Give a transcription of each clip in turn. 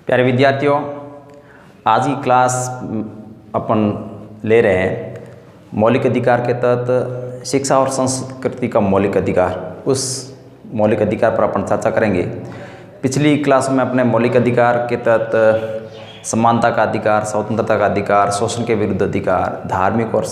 प्यारे विद्यार्थियों, आज की क्लास अपन ले रहे हैं मौलिक अधिकार के तहत शिक्षा और संस्कृति का मौलिक अधिकार। उस मौलिक अधिकार पर अपन चर्चा करेंगे। पिछली क्लास में अपने मौलिक अधिकार के तहत समानता का अधिकार, स्वतंत्रता का अधिकार, शोषण के विरुद्ध अधिकार, धार्मिक और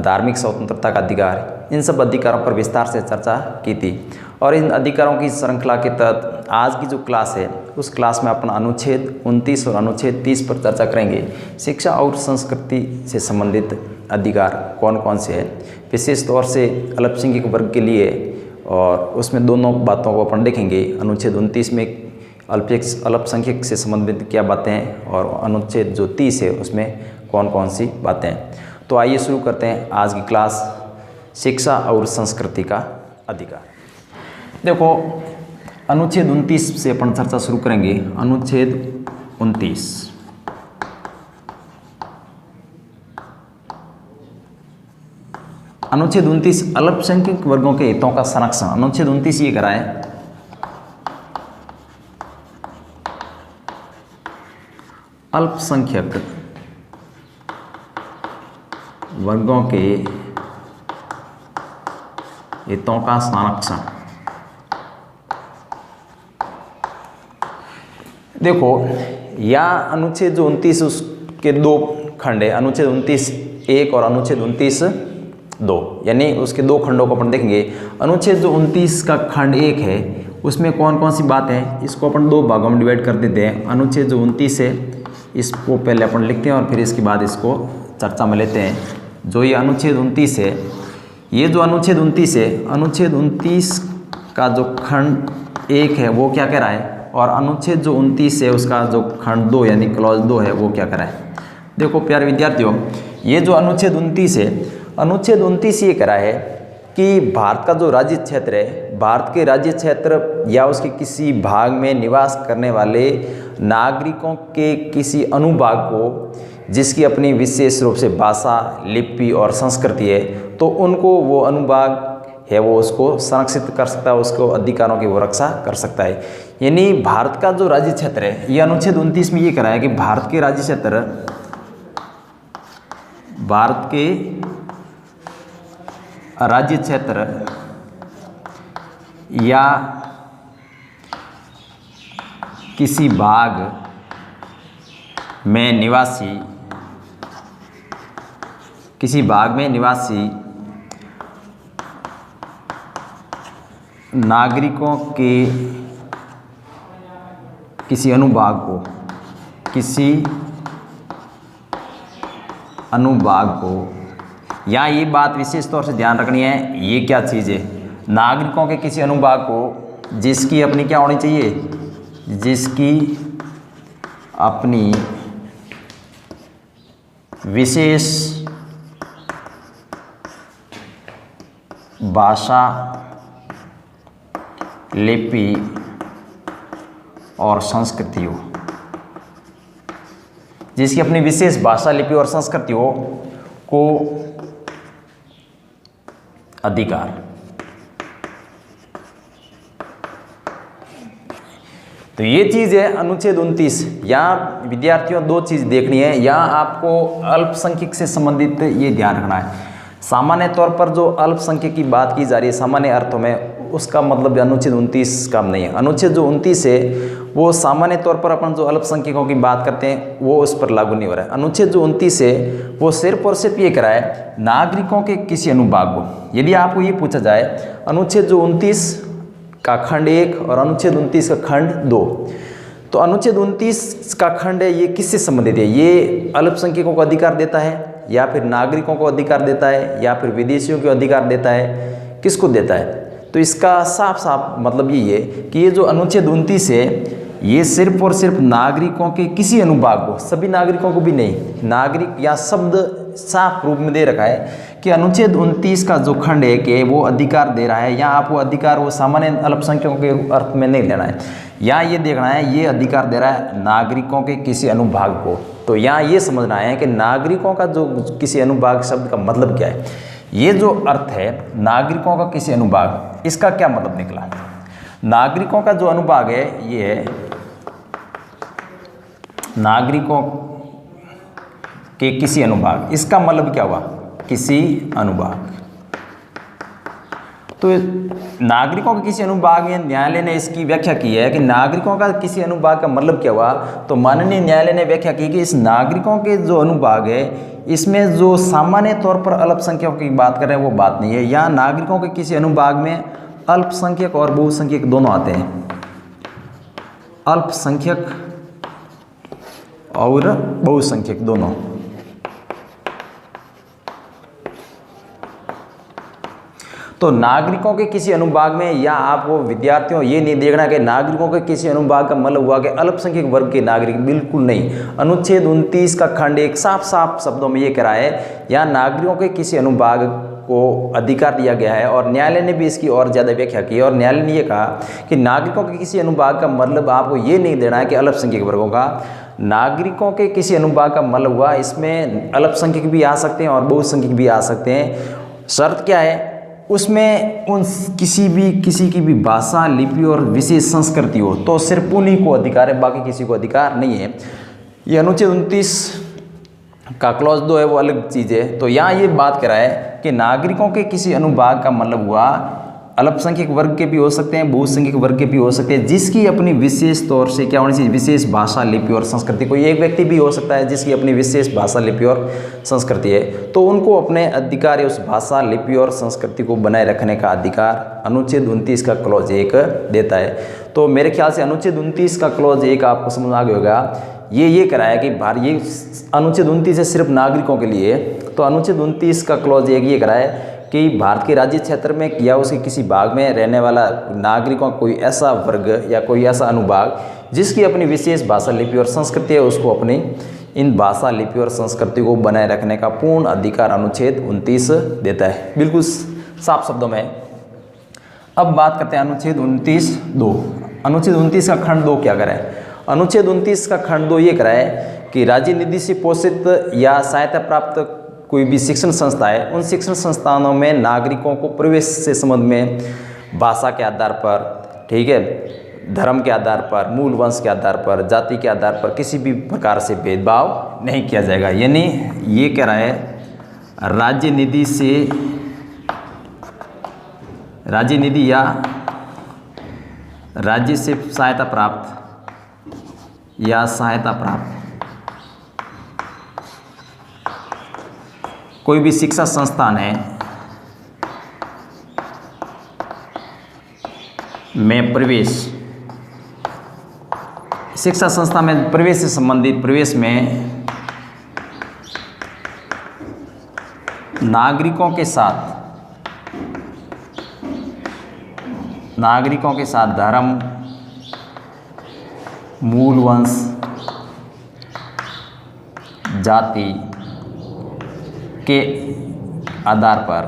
धार्मिक स्वतंत्रता का अधिकार, इन सब अधिकारों पर विस्तार से चर्चा की थी। और इन अधिकारों की श्रृंखला के तहत आज की जो क्लास है उस क्लास में अपन अनुच्छेद 29 और अनुच्छेद 30 पर चर्चा करेंगे। शिक्षा और संस्कृति से संबंधित अधिकार कौन कौन से हैं, विशेष तौर से अल्पसंख्यक वर्ग के लिए, और उसमें दोनों बातों को अपन देखेंगे। अनुच्छेद 29 में अल्पसंख्यक से संबंधित क्या बातें हैं और अनुच्छेद जो 30 है उसमें कौन कौन सी बातें हैं। तो आइए शुरू करते हैं आज की क्लास, शिक्षा और संस्कृति का अधिकार। देखो, अनुच्छेद 29 से अपन चर्चा शुरू करेंगे। अनुच्छेद 29 अनुच्छेद 29 अल्पसंख्यक वर्गों के हितों का संरक्षण। अनुच्छेद 29 ये करा है अल्पसंख्यक वर्गों के हितों का संरक्षण। देखो, या अनुच्छेद जो 29 उसके दो खंड है, अनुच्छेद 29(1) और अनुच्छेद 29(2), यानी उसके दो खंडों को अपन देखेंगे। अनुच्छेद जो 29 का खंड 1 है उसमें कौन कौन सी बात है, इसको अपन दो भागों में डिवाइड कर देते हैं। अनुच्छेद जो 29 है इसको पहले अपन लिखते हैं और फिर इसके बाद इसको चर्चा में लेते हैं। जो ये अनुच्छेद 29 है, ये जो अनुच्छेद 29 है, अनुच्छेद 29 का जो खंड 1 है वो क्या कह रहा है, और अनुच्छेद जो 29 है उसका जो खंड 2 यानी क्लॉज 2 है वो क्या कर रहा है। देखो प्यारे विद्यार्थियों, ये जो अनुच्छेद 29 है, अनुच्छेद 29 ये कह रहा है कि भारत का जो राज्य क्षेत्र है, भारत के राज्य क्षेत्र या उसके किसी भाग में निवास करने वाले नागरिकों के किसी अनुभाग को जिसकी अपनी विशेष रूप से भाषा, लिपि और संस्कृति है, तो उनको वो अनुभाग है वो उसको संरक्षित कर सकता है, उसको अधिकारों की वो रक्षा कर सकता है। यानी भारत का जो राज्य क्षेत्र है, ये अनुच्छेद 29 में ये करा है कि भारत के राज्य क्षेत्र, भारत के राज्य क्षेत्र या किसी भाग में निवासी, किसी भाग में निवासी नागरिकों के किसी अनुभाग को, किसी अनुभाग को, या ये बात विशेष तौर से ध्यान रखनी है, ये क्या चीज़ है, नागरिकों के किसी अनुभाग को जिसकी अपनी क्या होनी चाहिए, जिसकी अपनी विशेष भाषा, लिपि और संस्कृति हो, जिसकी अपनी विशेष भाषा, लिपि और संस्कृति हो को अधिकार। तो ये चीज़ है अनुच्छेद 29। यहाँ विद्यार्थियों दो चीज़ देखनी है, यहाँ आपको अल्पसंख्यक से संबंधित ये ध्यान रखना है। सामान्य तौर पर जो अल्पसंख्यक की बात की जा रही है सामान्य अर्थों में, उसका मतलब अनुच्छेद 29 का नहीं है। अनुच्छेद जो 29 है वो सामान्य तौर पर अपन जो अल्पसंख्यकों की बात करते हैं वो उस पर लागू नहीं हो रहा है। अनुच्छेद जो 29 है वो सिर्फ और सिर्फ ये करा है नागरिकों के किसी अनुभाग को। यदि आपको ये पूछा जाए अनुच्छेद जो 29 का खंड 1 और अनुच्छेद 29 का खंड 2, तो अनुच्छेद 29 का खंड है ये किससे संबंधित है, ये अल्पसंख्यकों को अधिकार देता है या फिर नागरिकों को अधिकार देता है या फिर विदेशियों को अधिकार देता है, किसको देता है। तो इसका साफ साफ मतलब यही है कि ये जो अनुच्छेद 29 है ये सिर्फ और सिर्फ नागरिकों के किसी अनुभाग को, सभी नागरिकों को भी नहीं, नागरिक या शब्द साफ रूप में दे रखा है कि अनुच्छेद 29 का जो खंड है कि वो अधिकार दे रहा है, या आपको अधिकार वो सामान्य अल्पसंख्यकों के अर्थ में नहीं लेना है, या ये देखना है ये अधिकार दे रहा है नागरिकों के किसी अनुभाग को। तो यहाँ ये समझना है कि नागरिकों का जो किसी अनुभाग शब्द का मतलब क्या है। ये जो अर्थ है नागरिकों का किसी अनुभाग, इसका क्या मतलब निकला। नागरिकों का जो अनुभाग है ये है नागरिकों के किसी अनुभाग, इसका मतलब क्या हुआ, किसी अनुभाग। तो नागरिकों के किसी अनुभाग में न्यायालय ने इसकी व्याख्या की है कि नागरिकों का किसी अनुभाग का मतलब क्या हुआ। तो माननीय न्यायालय ने व्याख्या की कि इस नागरिकों के जो अनुभाग है इसमें जो सामान्य तौर पर अल्पसंख्यकों की बात कर रहे हैं वो बात नहीं है। यहाँ नागरिकों के किसी अनुभाग में अल्पसंख्यक और बहुसंख्यक दोनों आते हैं, अल्पसंख्यक और बहुसंख्यक दोनों। तो नागरिकों के किसी अनुभाग में, या आपको विद्यार्थियों ये नहीं देखना कि नागरिकों के किसी अनुभाग का मतलब हुआ कि अल्पसंख्यक वर्ग के नागरिक, बिल्कुल नहीं। अनुच्छेद 29 का खंड एक साफ साफ शब्दों में ये कह रहा है, यहाँ नागरिकों के किसी अनुभाग को अधिकार दिया गया है। और न्यायालय ने भी इसकी और ज़्यादा व्याख्या की और न्यायालय ने ये कहा कि नागरिकों के किसी अनुभाग का मतलब आपको ये नहीं देना है कि अल्पसंख्यक वर्गों का। नागरिकों के किसी अनुभाग का मतलब हुआ इसमें अल्पसंख्यक भी आ सकते हैं और बहुसंख्यक भी आ सकते हैं। शर्त क्या है उसमें, उन किसी की भी भाषा, लिपि और विशेष संस्कृति हो तो सिर्फ उन्हीं को अधिकार है, बाकी किसी को अधिकार नहीं है। ये अनुच्छेद 29 का क्लॉज 2 है वो अलग चीज़ है। तो यहाँ ये बात कर रहा है कि नागरिकों के किसी अनुभाग का मतलब हुआ अल्पसंख्यक वर्ग के भी हो सकते हैं, बहुसंख्यक वर्ग के भी हो सकते हैं, जिसकी अपनी विशेष तौर से क्या होनी चाहिए, विशेष भाषा, लिपि और संस्कृति। कोई एक व्यक्ति भी हो सकता है जिसकी अपनी विशेष भाषा, लिपि और संस्कृति है, तो उनको अपने अधिकार या उस भाषा, लिपि और संस्कृति को बनाए रखने का अधिकार अनुच्छेद 29 का क्लॉज 1 देता है। तो मेरे ख्याल से अनुच्छेद 29 का क्लॉज 1 आपको समझ आ गया होगा। ये कराया कि ये अनुच्छेद 29 है सिर्फ नागरिकों के लिए। तो अनुच्छेद 29 का क्लॉज 1 ये कराया कि भारत के राज्य क्षेत्र में या उसके किसी भाग में रहने वाला नागरिकों का कोई ऐसा वर्ग या कोई ऐसा अनुभाग जिसकी अपनी विशेष भाषा, लिपि और संस्कृति है, उसको अपनी इन भाषा, लिपि और संस्कृति को बनाए रखने का पूर्ण अधिकार अनुच्छेद 29 देता है, बिल्कुल साफ शब्दों में। अब बात करते हैं अनुच्छेद 29(2). अनुच्छेद 29 का खंड 2 क्या कराए। अनुच्छेद 29 का खंड 2 ये कराए कि राज्य निधि से पोषित या सहायता प्राप्त कोई भी शिक्षण संस्था है, उन शिक्षण संस्थानों में नागरिकों को प्रवेश से संबंध में भाषा के आधार पर, ठीक है, धर्म के आधार पर, मूल वंश के आधार पर, जाति के आधार पर किसी भी प्रकार से भेदभाव नहीं किया जाएगा। यानी ये कह रहा है राज्य निधि या राज्य से सहायता प्राप्त कोई भी शिक्षा संस्थान है में प्रवेश, शिक्षा संस्था में प्रवेश से संबंधित प्रवेश में नागरिकों के साथ धर्म, मूल वंश, जाति के आधार पर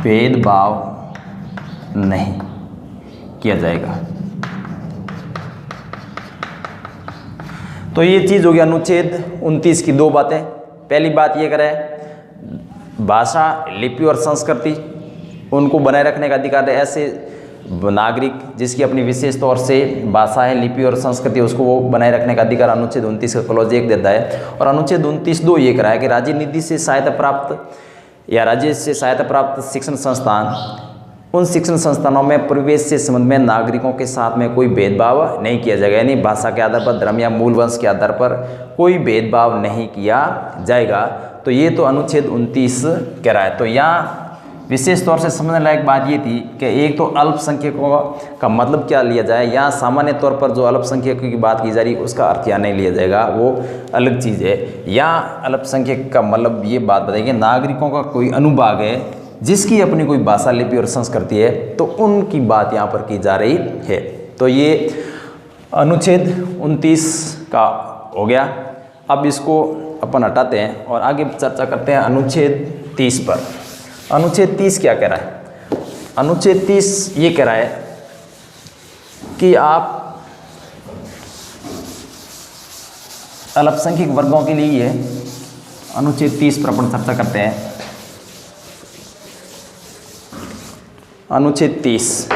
भेदभाव नहीं किया जाएगा। तो ये चीज़ हो गया अनुच्छेद 29 की 2 बातें। पहली बात ये करे भाषा, लिपि और संस्कृति उनको बनाए रखने का अधिकार है। ऐसे नागरिक जिसकी अपनी विशेष तौर से भाषा है, लिपि और संस्कृति, उसको वो बनाए रखने का अधिकार अनुच्छेद 29 का क्लॉज 1 देता है। और अनुच्छेद 29(2) ये कराया कि राज्य निधि से सहायता प्राप्त या राज्य से सहायता प्राप्त शिक्षण संस्थान, उन शिक्षण संस्थानों में प्रवेश से संबंध में नागरिकों के साथ में कोई भेदभाव नहीं किया जाएगा। यानी भाषा के आधार पर, धर्म या मूल वंश के आधार पर कोई भेदभाव नहीं किया जाएगा। तो ये तो अनुच्छेद 29 कह रहा है। तो यहाँ विशेष तौर से समझने लायक बात ये थी कि एक तो अल्पसंख्यकों का मतलब क्या लिया जाए। यहाँ सामान्य तौर पर जो अल्पसंख्यकों की बात की जा रही है उसका अर्थ यहाँ नहीं लिया जाएगा, वो अलग चीज़ है। यहाँ अल्पसंख्यक का मतलब ये बात बताइए नागरिकों का कोई अनुभाग है जिसकी अपनी कोई भाषा, लिपि और संस्कृति है, तो उनकी बात यहाँ पर की जा रही है। तो ये अनुच्छेद 29 का हो गया। अब इसको अपन हटाते हैं और आगे चर्चा करते हैं अनुच्छेद 30 पर। अनुच्छेद 30 क्या कह रहा है। अनुच्छेद 30 ये कह रहा है कि आप अल्पसंख्यक वर्गों के लिए अनुच्छेद 30 पर अपन चर्चा करते हैं। अनुच्छेद 30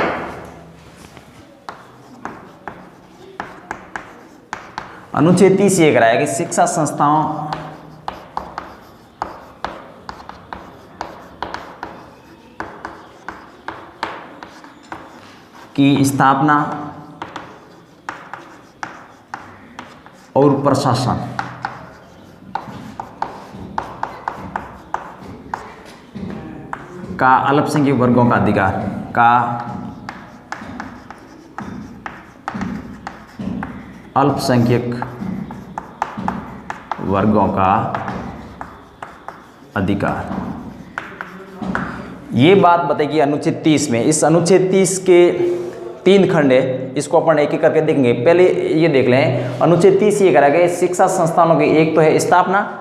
अनुच्छेद 30 ये कह रहा है कि शिक्षा संस्थाओं की स्थापना और प्रशासन का अल्पसंख्यक वर्गों का अधिकार का अल्पसंख्यक वर्गों का अधिकार, ये बात बताएगी अनुच्छेद 30 में। इस अनुच्छेद 30 के 3 खंड है, इसको अपन एक एक करके देखेंगे। पहले ये देख लें, अनुच्छेद 30 ये करा गया शिक्षा संस्थानों की, एक तो है स्थापना,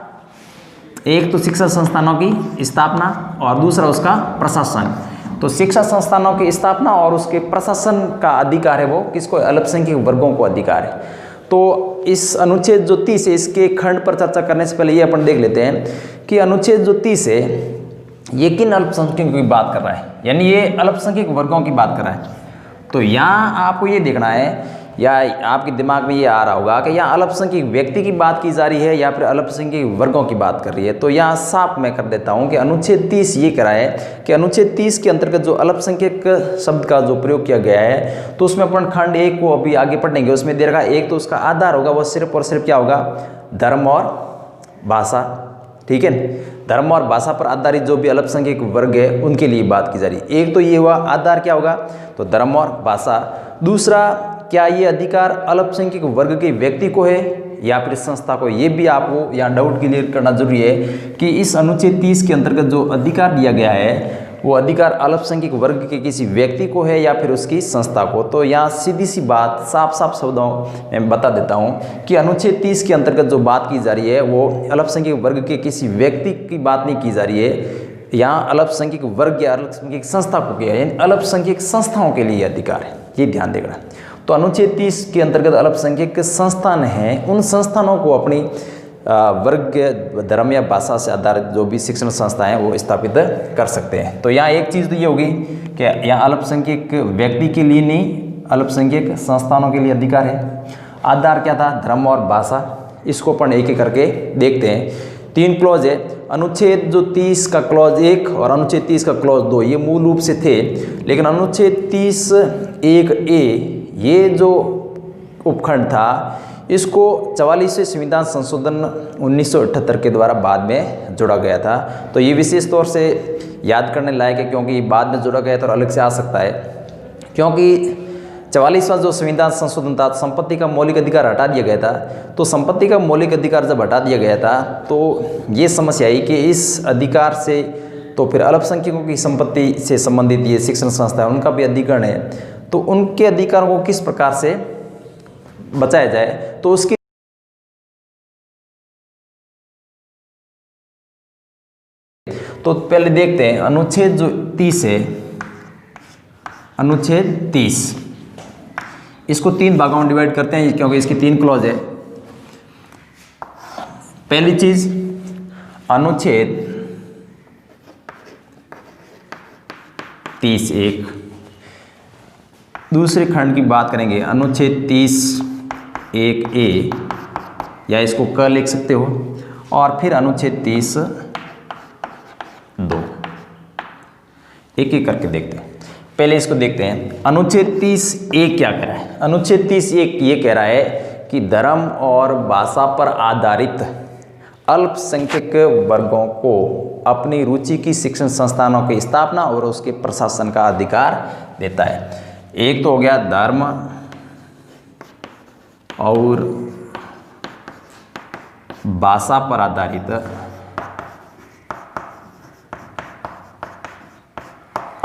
एक तो शिक्षा संस्थानों की स्थापना और दूसरा उसका प्रशासन। तो शिक्षा संस्थानों की स्थापना और उसके प्रशासन का अधिकार है वो किसको, अल्पसंख्यक वर्गों को अधिकार है। तो इस अनुच्छेद जो 30 है इसके खंड पर चर्चा करने से पहले ये अपन देख लेते हैं कि अनुच्छेद जो 30 है ये किन अल्पसंख्यकों की बात कर रहा है, यानी ये अल्पसंख्यक वर्गों की बात कर रहा है। तो यहाँ आपको ये देखना है, या आपके दिमाग में ये आ रहा होगा कि यहाँ अल्पसंख्यक व्यक्ति की बात की जा रही है या फिर अल्पसंख्यक वर्गों की बात कर रही है। तो यहाँ साफ मैं कर देता हूँ कि अनुच्छेद 30 ये कह रहा है कि अनुच्छेद 30 के अंतर्गत जो अल्पसंख्यक शब्द का जो प्रयोग किया गया है, तो उसमें अपन खंड 1 को अभी आगे पढ़ेंगे। उसमें दे रखा एक तो उसका आधार होगा, वो सिर्फ और सिर्फ क्या होगा, धर्म और भाषा, ठीक है। धर्म और भाषा पर आधारित जो भी अल्पसंख्यक वर्ग है उनके लिए बात की जा रही है। एक तो ये हुआ आधार क्या होगा, तो धर्म और भाषा। दूसरा, क्या ये अधिकार अल्पसंख्यक वर्ग के व्यक्ति को है या फिर संस्था को, ये भी आपको यहाँ डाउट क्लियर करना जरूरी है कि इस अनुच्छेद 30 के अंतर्गत जो अधिकार दिया गया है वो अधिकार अल्पसंख्यक वर्ग के किसी व्यक्ति को है या फिर उसकी संस्था को। तो यहाँ सीधी सी बात साफ साफ शब्दों में बता देता हूँ कि अनुच्छेद 30 के अंतर्गत जो बात की जा रही है वो अल्पसंख्यक वर्ग के किसी व्यक्ति की बात नहीं की जा रही है, यहाँ अल्पसंख्यक वर्ग या अल्पसंख्यक संस्था को किया है, अल्पसंख्यक संस्थाओं के लिए अधिकार है, ये ध्यान देना। तो अनुच्छेद 30 के अंतर्गत अल्पसंख्यक संस्थान हैं, उन संस्थानों को अपनी वर्ग, धर्म या भाषा से आधारित जो भी शिक्षण संस्थाएं हैं वो स्थापित कर सकते हैं। तो यहाँ एक चीज़ तो ये होगी कि यहाँ अल्पसंख्यक व्यक्ति के लिए नहीं, अल्पसंख्यक संस्थानों के लिए अधिकार है। आधार क्या था, धर्म और भाषा। इसको अपन एक एक करके देखते हैं। 3 क्लॉज है, अनुच्छेद जो 30 का क्लॉज 1 और अनुच्छेद 30 का क्लॉज 2 ये मूल रूप से थे, लेकिन अनुच्छेद 30(1)(a) ये जो उपखंड था इसको 44वें संविधान संशोधन 1978 के द्वारा बाद में जोड़ा गया था। तो ये विशेष तौर से याद करने लायक है क्योंकि बाद में जोड़ा गया तो अलग से आ सकता है, क्योंकि 44वां जो संविधान संशोधन था संपत्ति का मौलिक अधिकार हटा दिया गया था। तो संपत्ति का मौलिक अधिकार जब हटा दिया गया था तो ये समस्या आई कि इस अधिकार से तो फिर अल्पसंख्यकों की संपत्ति से संबंधित ये शिक्षण संस्था उनका भी अधिकरण है, तो उनके अधिकारों को किस प्रकार से बचाया जाए, तो उसकी तो पहले देखते हैं अनुच्छेद जो 30 है, अनुच्छेद 30 इसको 3 भागों में डिवाइड करते हैं क्योंकि इसकी 3 क्लॉज है। पहली चीज अनुच्छेद 30(1), दूसरे खंड की बात करेंगे अनुच्छेद 30(1)(a) या इसको क लिख सकते हो, और फिर अनुच्छेद 30(2), एक एक करके देखते हैं। पहले इसको देखते हैं, अनुच्छेद 30(1) क्या कह रहा है। अनुच्छेद 30(1) ये कह रहा है कि धर्म और भाषा पर आधारित अल्पसंख्यक वर्गों को अपनी रुचि की शिक्षण संस्थानों की स्थापना और उसके प्रशासन का अधिकार देता है। एक तो हो गया धर्म और भाषा पर आधारित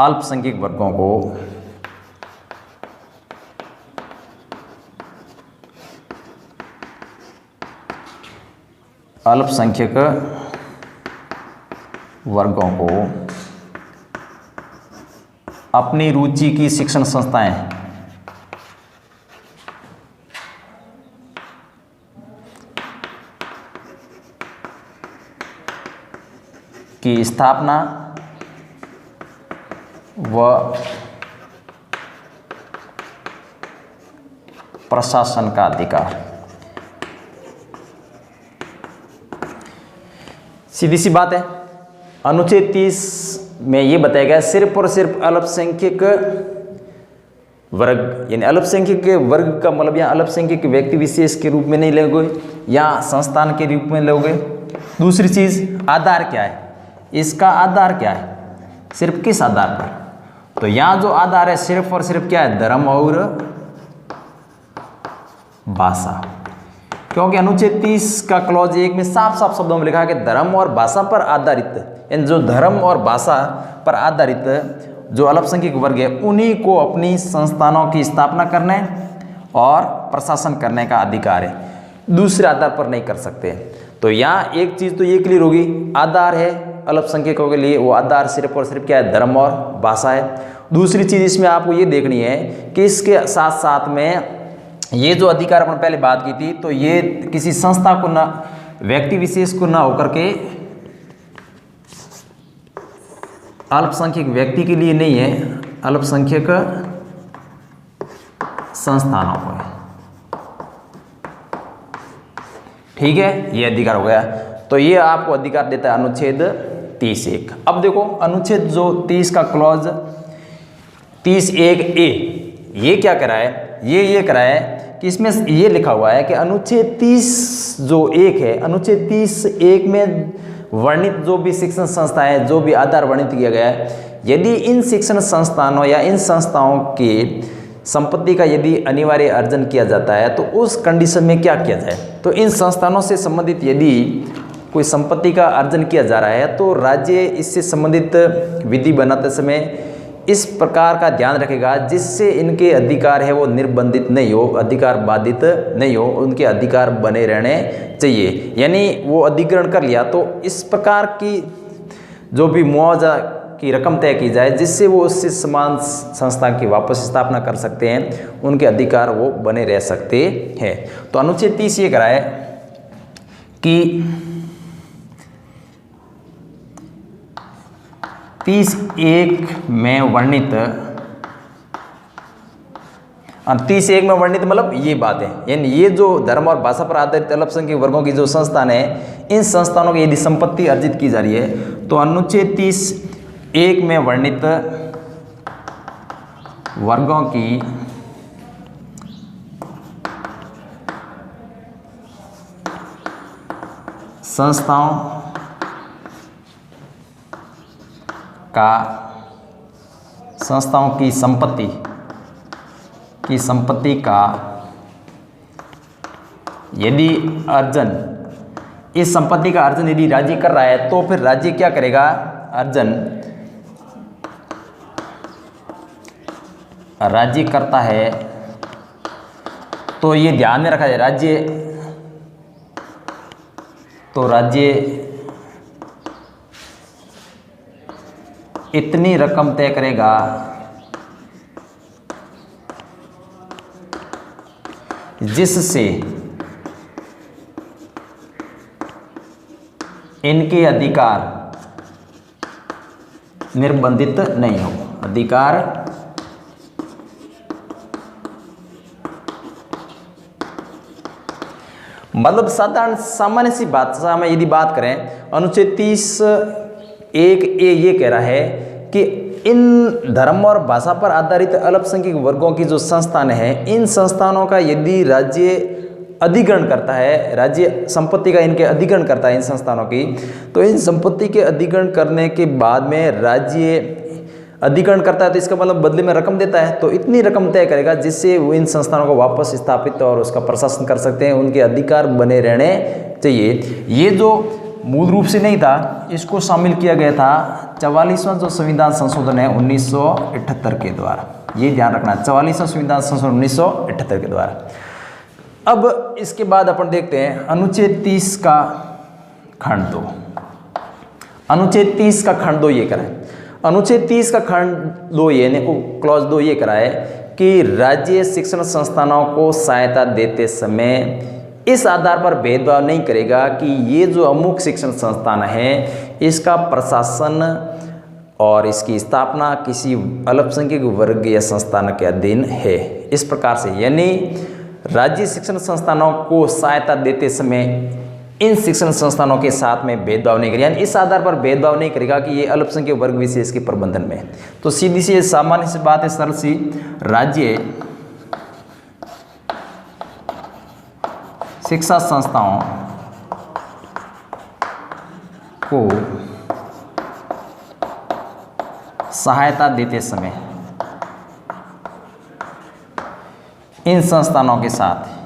अल्पसंख्यक वर्गों को अपनी रुचि की शिक्षण संस्थाएं की स्थापना व प्रशासन का अधिकार। सीधी सी बात है। अनुच्छेद 30 में ये बताया गया सिर्फ और सिर्फ अल्पसंख्यक वर्ग, यानी अल्पसंख्यक के वर्ग का मतलब यहाँ अल्पसंख्यक व्यक्ति विशेष के रूप में नहीं लोगे या संस्थान के रूप में लोगे। दूसरी चीज आधार क्या है, इसका आधार क्या है, सिर्फ किस आधार पर, तो यहाँ जो आधार है सिर्फ और सिर्फ क्या है, धर्म और भाषा। क्योंकि अनुच्छेद 30 का क्लॉज 1 में साफ साफ शब्दों में लिखा है कि धर्म और भाषा पर आधारित, यानी जो धर्म और भाषा पर आधारित जो अल्पसंख्यक वर्ग है उन्हीं को अपनी संस्थानों की स्थापना करने और प्रशासन करने का अधिकार है, दूसरे आधार पर नहीं कर सकते। तो यहाँ एक चीज़ तो ये क्लियर होगी, आधार है अल्पसंख्यकों के लिए, वो आधार सिर्फ और सिर्फ क्या है, धर्म और भाषा है। दूसरी चीज़ इसमें आपको ये देखनी है कि इसके साथ साथ में ये जो अधिकार अपन पहले बात की थी, तो ये किसी संस्था को ना, व्यक्ति विशेष को ना होकर के अल्पसंख्यक व्यक्ति के लिए नहीं है, अल्पसंख्यक संस्थानों को है। ठीक है, ये अधिकार हो गया। तो ये आपको अधिकार देता है अनुच्छेद 30(1). अब देखो अनुच्छेद जो 30 का क्लॉज 30(1)(a), ये क्या करा है, ये करा है कि इसमें ये लिखा हुआ है कि अनुच्छेद 30(1) है, अनुच्छेद 30(1) में वर्णित जो भी शिक्षण संस्थाएं, जो भी आधार वर्णित किया गया है, यदि इन शिक्षण संस्थानों या इन संस्थाओं की संपत्ति का यदि अनिवार्य अर्जन किया जाता है तो उस कंडीशन में क्या किया जाए, तो इन संस्थानों से संबंधित यदि कोई संपत्ति का अर्जन किया जा रहा है तो राज्य इससे संबंधित विधि बनाते समय इस प्रकार का ध्यान रखेगा जिससे इनके अधिकार है वो निर्बंधित नहीं हो, अधिकार बाधित नहीं हो, उनके अधिकार बने रहने चाहिए। यानी वो अधिग्रहण कर लिया तो इस प्रकार की जो भी मुआवजा की रकम तय की जाए जिससे वो उससे समान संस्था की वापस स्थापना कर सकते हैं, उनके अधिकार वो बने रह सकते हैं। तो अनुच्छेद 30 ये कराए कि 30(1) में वर्णित, 30(1) में वर्णित मतलब ये बात है, यानी ये जो धर्म और भाषा पर आधारित अल्पसंख्यक वर्गों की जो संस्थान है, इन संस्थानों की यदि संपत्ति अर्जित की जा रही है तो अनुच्छेद 30(1) में वर्णित वर्गों की संस्थाओं संस्थाओं की संपत्ति का यदि अर्जन, इस संपत्ति का अर्जन यदि राज्य कर रहा है तो फिर राज्य क्या करेगा, अर्जन राज्य करता है तो ये ध्यान में रखा जाए, राज्य इतनी रकम तय करेगा जिससे इनके अधिकार निर्बंधित नहीं हो, अधिकार मतलब साधारण सामान्य सी भाषा में यदि बात करें, अनुच्छेद 30(1)(a) ये कह रहा है कि इन धर्म और भाषा पर आधारित अल्पसंख्यक वर्गों की जो संस्थान है, इन संस्थानों का यदि राज्य अधिग्रहण करता है, राज्य संपत्ति का इनके अधिग्रहण करता है इन संस्थानों की, तो इन संपत्ति के अधिग्रहण करने के बाद में राज्य अधिग्रहण करता है तो इसका मतलब बदले में रकम देता है, तो इतनी रकम तय करेगा जिससे वो इन संस्थानों को वापस स्थापित और उसका प्रशासन कर सकते हैं, उनके अधिकार बने रहने चाहिए। ये जो मूल रूप से नहीं था, इसको शामिल किया गया था 44वां जो संविधान संशोधन है 1978 के द्वारा, ये ध्यान रखना, 44वां संविधान संशोधन 1978 के द्वारा। अब इसके बाद अपन देखते हैं अनुच्छेद 30 का खंड 2। अनुच्छेद 30 का खंड 2 ये कराए, अनुच्छेद 30 का खंड 2 यानी क्लॉज 2 ये कराए कि राज्य शिक्षण संस्थानों को सहायता देते समय इस आधार पर भेदभाव नहीं करेगा कि ये जो अमुक शिक्षण संस्थान है इसका प्रशासन और इसकी स्थापना किसी अल्पसंख्यक वर्ग या संस्थान के अधीन है। इस प्रकार से यानी राज्य शिक्षण संस्थानों को सहायता देते समय इन शिक्षण संस्थानों के साथ में भेदभाव नहीं करेगा, यानी इस आधार पर भेदभाव नहीं करेगा कि ये अल्पसंख्यक वर्ग विशेष के प्रबंधन में है। तो सीधी सी सामान्य सी बात है, सरल सी, राज्य शिक्षा संस्थाओं को सहायता देते समय इन संस्थानों के साथ,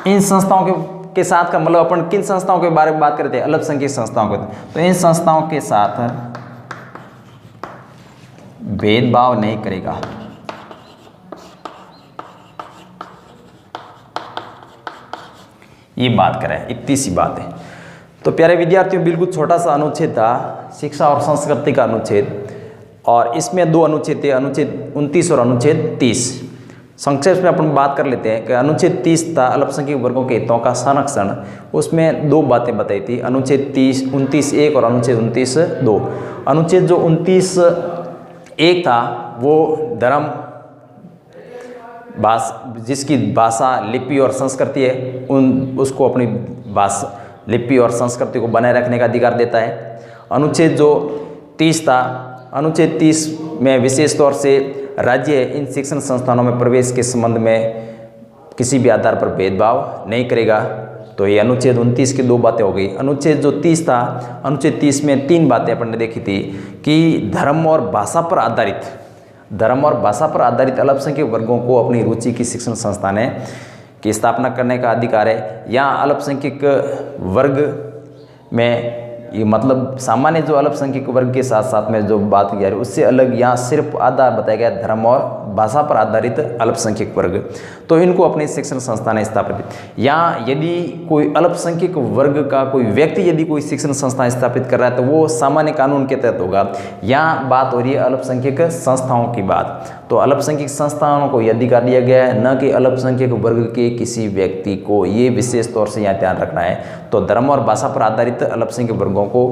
इन संस्थाओं के साथ का मतलब अपन किन संस्थाओं के बारे में बात करते हैं, अल्पसंख्यक संस्थाओं को, तो इन संस्थाओं के साथ भेदभाव नहीं करेगा। ये बात करें, इतनी सी बात है। तो प्यारे विद्यार्थियों, बिल्कुल छोटा सा अनुच्छेद था, शिक्षा और संस्कृति का अनुच्छेद, और इसमें दो अनुच्छेद थे, अनुच्छेद 29 और अनुच्छेद 30। संक्षेप में अपन बात कर लेते हैं कि अनुच्छेद 30 था अल्पसंख्यक वर्गों के हितों का संरक्षण। उसमें दो बातें बताई थी, अनुच्छेद 29(1) और अनुच्छेद 29(2). अनुच्छेद जो 29(1) था वो धर्म, जिसकी भाषा, लिपि और संस्कृति है, उसको अपनी भाषा, लिपि और संस्कृति को बनाए रखने का अधिकार देता है। अनुच्छेद जो 30 था, अनुच्छेद 30 में विशेष तौर से राज्य इन शिक्षण संस्थानों में प्रवेश के संबंध में किसी भी आधार पर भेदभाव नहीं करेगा। तो ये अनुच्छेद 29 की दो बातें हो गई। अनुच्छेद जो 30 था, अनुच्छेद 30 में 3 बातें अपन ने देखी थी कि धर्म और भाषा पर आधारित अल्पसंख्यक वर्गों को अपनी रुचि की शिक्षण संस्थानें की स्थापना करने का अधिकार है। यहाँ अल्पसंख्यक वर्ग में ये मतलब सामान्य जो अल्पसंख्यक वर्ग के साथ साथ में जो बात की जा रही है उससे अलग यहाँ सिर्फ आधार बताया गया धर्म और भाषा पर आधारित अल्पसंख्यक वर्ग, तो इनको अपने शिक्षण संस्थान स्थापित। यहाँ यदि कोई अल्पसंख्यक वर्ग का कोई व्यक्ति यदि कोई शिक्षण संस्थान स्थापित कर रहा है तो वो सामान्य कानून के तहत होगा। यहाँ बात हो रही है अल्पसंख्यक संस्थाओं की बात, तो अल्पसंख्यक संस्थानों को यह अधिकार दिया गया है, न कि अल्पसंख्यक वर्ग के किसी व्यक्ति को। ये विशेष तौर से यहाँ ध्यान रखना है। तो धर्म और भाषा पर आधारित अल्पसंख्यक वर्गों को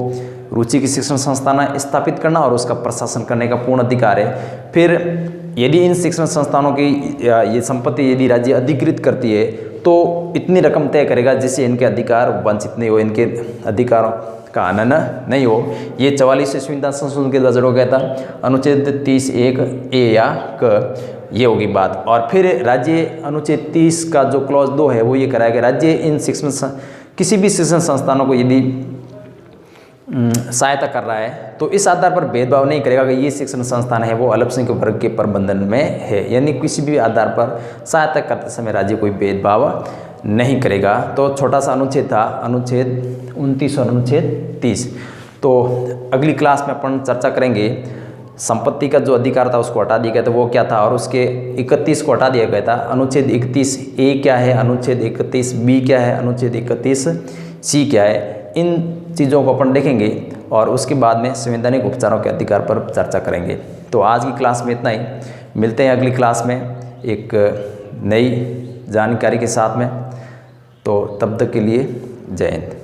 रुचि की शिक्षण संस्थान स्थापित करना और उसका प्रशासन करने का पूर्ण अधिकार है। फिर यदि इन शिक्षण संस्थानों की ये संपत्ति यदि राज्य अधिकृत करती है तो इतनी रकम तय करेगा जिससे इनके अधिकार वंचित नहीं हो, इनके अधिकारों का हनन नहीं हो। ये 44वें संविधान संशोधन के द्वारा जोड़ा गया था, अनुच्छेद 30(1)(a) या क, ये होगी बात। और फिर राज्य अनुच्छेद 30 का जो क्लॉज 2 है वो ये कराया गया, राज्य इन किसी भी शिक्षण संस्थानों को यदि सहायता कर रहा है तो इस आधार पर भेदभाव नहीं करेगा कि ये शिक्षण संस्थान है वो अल्पसंख्यक वर्ग के प्रबंधन में है, यानी किसी भी आधार पर सहायता करते समय राज्य कोई भेदभाव नहीं करेगा। तो छोटा सा अनुच्छेद था, अनुच्छेद 29 और अनुच्छेद 30। तो अगली क्लास में अपन चर्चा करेंगे संपत्ति का जो अधिकार था उसको हटा दिया गया था, वो क्या था, और उसके 31 को हटा दिया गया था। अनुच्छेद 31(a) क्या है, अनुच्छेद 31(b) क्या है, अनुच्छेद 31(c) क्या है, इन चीज़ों को अपन देखेंगे और उसके बाद में संवैधानिक उपचारों के अधिकार पर चर्चा करेंगे। तो आज की क्लास में इतना ही, मिलते हैं अगली क्लास में एक नई जानकारी के साथ में। तो तब तक के लिए जय हिंद।